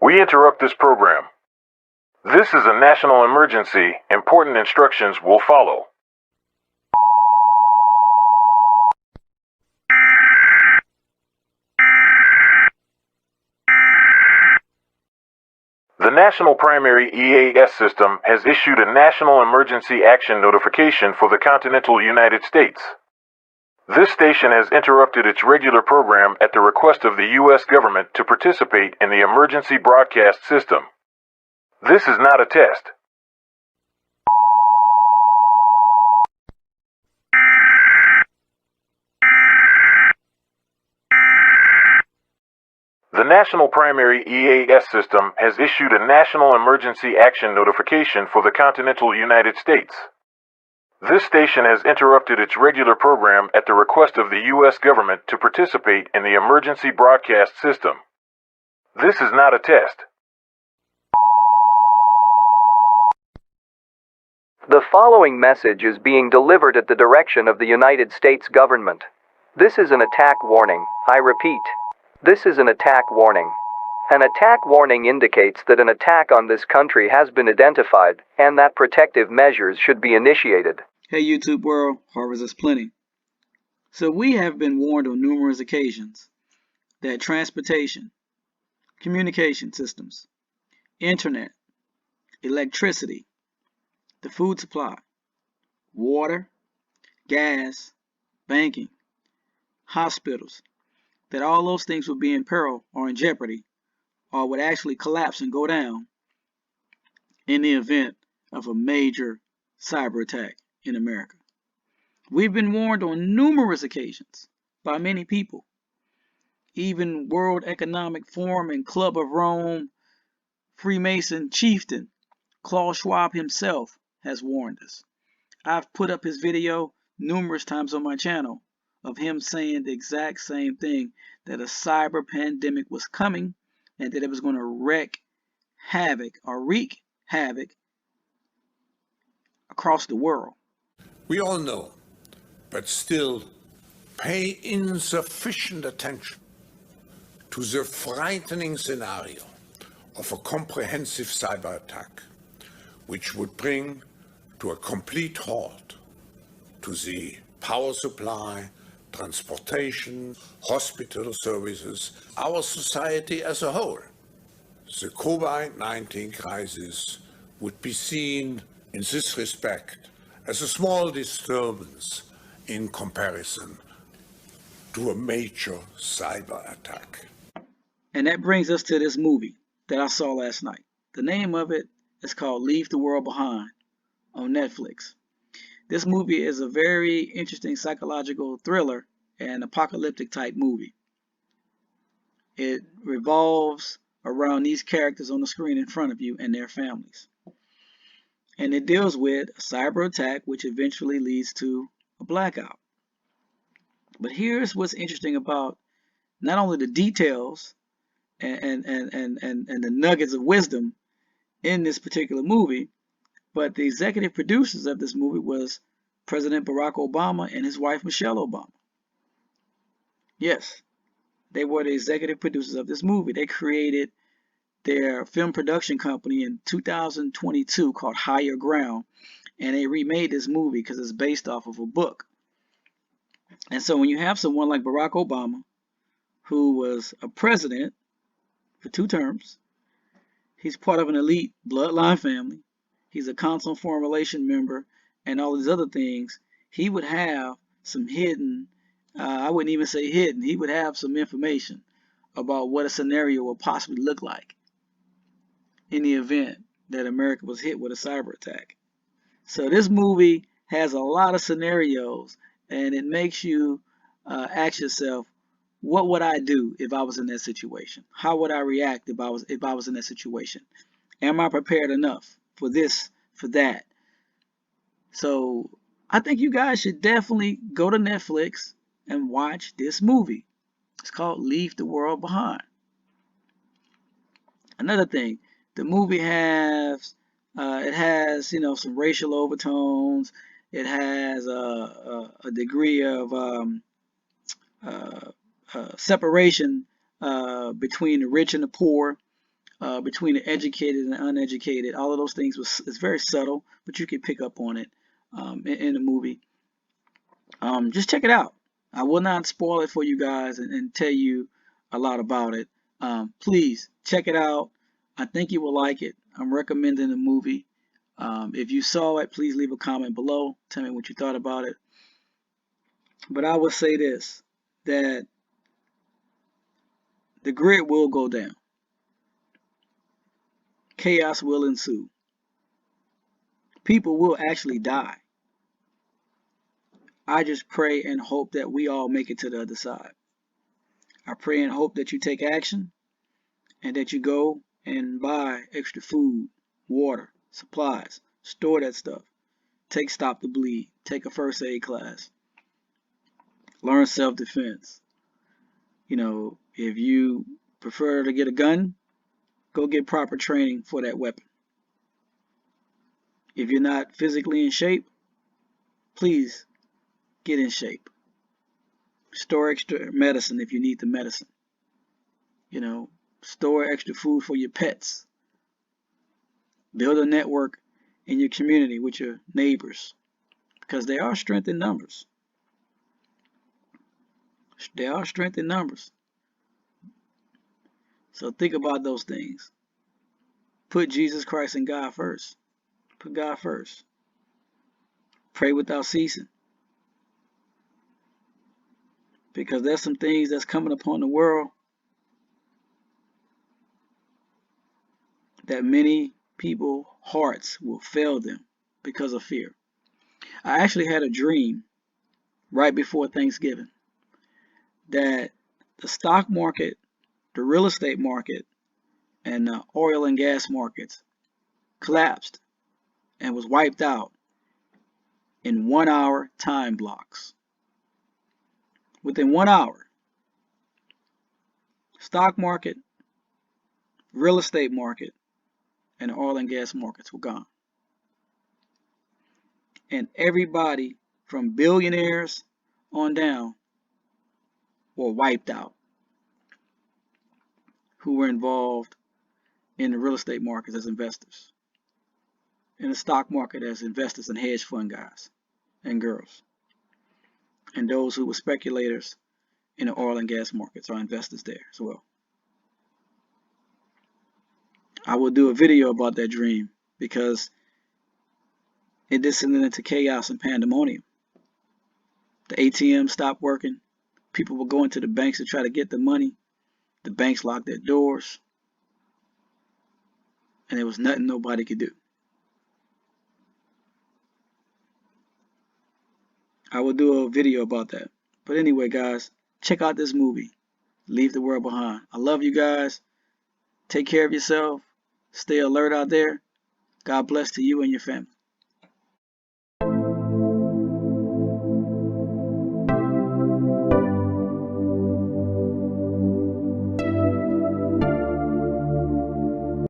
We interrupt this program. This is a national emergency. Important instructions will follow. The National Primary EAS system has issued a National Emergency Action Notification for the continental United States. This station has interrupted its regular program at the request of the U.S. government to participate in the emergency broadcast system. This is not a test. The National Primary EAS system has issued a National Emergency Action Notification for the continental United States. This station has interrupted its regular program at the request of the U.S. government to participate in the emergency broadcast system. This is not a test. The following message is being delivered at the direction of the United States government. This is an attack warning. I repeat, this is an attack warning. An attack warning indicates that an attack on this country has been identified and that protective measures should be initiated. Hey YouTube world, Harvest is plenty. So we have been warned on numerous occasions that transportation, communication systems, internet, electricity, the food supply, water, gas, banking, hospitals, that all those things would be in peril or in jeopardy or would actually collapse and go down in the event of a major cyber attack in America. We've been warned on numerous occasions by many people. Even World Economic Forum and Club of Rome, Freemason chieftain Klaus Schwab himself has warned us. I've put up his video numerous times on my channel of him saying the exact same thing, that a cyber pandemic was coming and that it was going to wreak havoc across the world. We all know, but still pay insufficient attention to the frightening scenario of a comprehensive cyber attack, which would bring to a complete halt to the power supply, transportation, hospital services, our society as a whole. The COVID-19 crisis would be seen in this respect as a small disturbance in comparison to a major cyber attack. And that brings us to this movie that I saw last night. The name of it is called Leave the World Behind on Netflix. This movie is a very interesting psychological thriller and apocalyptic type movie. It revolves around these characters on the screen in front of you and their families. And it deals with a cyber attack which eventually leads to a blackout. But here's what's interesting about not only the details and the nuggets of wisdom in this particular movie, but the executive producers of this movie was President Barack Obama and his wife Michelle Obama. Yes, they were the executive producers of this movie. They created their film production company in 2022 called Higher Ground, and they remade this movie because it's based off of a book. And so when you have someone like Barack Obama, who was a president for 2 terms, he's part of an elite bloodline family, he's a council on foreign relation member, and all these other things, he would have some hidden, I wouldn't even say hidden, he would have some information about what a scenario would possibly look like in the event that America was hit with a cyber attack. So this movie has a lot of scenarios, and it makes you ask yourself, what would I do if I was in that situation? How would I react if I was in that situation? Am I prepared enough for this, for that? So I think you guys should definitely go to Netflix and watch this movie. It's called Leave the World Behind. Another thing, the movie has some racial overtones. It has a degree of separation between the rich and the poor. between the educated and the uneducated. All of those things is very subtle, but you can pick up on it in the movie. Just check it out. I will not spoil it for you guys and tell you a lot about it. Please check it out. I think you will like it. I'm recommending the movie. If you saw it, please leave a comment below. Tell me what you thought about it. But I would say this, that the grid will go down. Chaos will ensue. People will actually die. I just pray and hope that we all make it to the other side. I pray and hope that you take action and that you go and buy extra food, water, supplies, store that stuff. Take Stop the Bleed. Take a first aid class. Learn self-defense. You know, if you prefer to get a gun, go get proper training for that weapon. If you're not physically in shape, please get in shape. Store extra medicine if you need the medicine. You know, store extra food for your pets. Build a network in your community with your neighbors, because there are strength in numbers. There are strength in numbers. So think about those things. Put Jesus Christ and God first. Put God first. Pray without ceasing. Because there's some things that's coming upon the world that many people's hearts will fail them because of fear. I actually had a dream right before Thanksgiving that the stock market, the real estate market, and the oil and gas markets collapsed and was wiped out in 1 hour time blocks. Within 1 hour, stock market, real estate market, and the oil and gas markets were gone. And everybody from billionaires on down were wiped out who were involved in the real estate markets as investors, in the stock market as investors and hedge fund guys and girls, and those who were speculators in the oil and gas markets are investors there as well. I will do a video about that dream because it descended into chaos and pandemonium. The ATM stopped working. People were going to the banks to try to get the money. The banks locked their doors. And there was nothing nobody could do. I will do a video about that. But anyway, guys, check out this movie, Leave the World Behind. I love you guys. Take care of yourself. Stay alert out there. God bless to you and your family.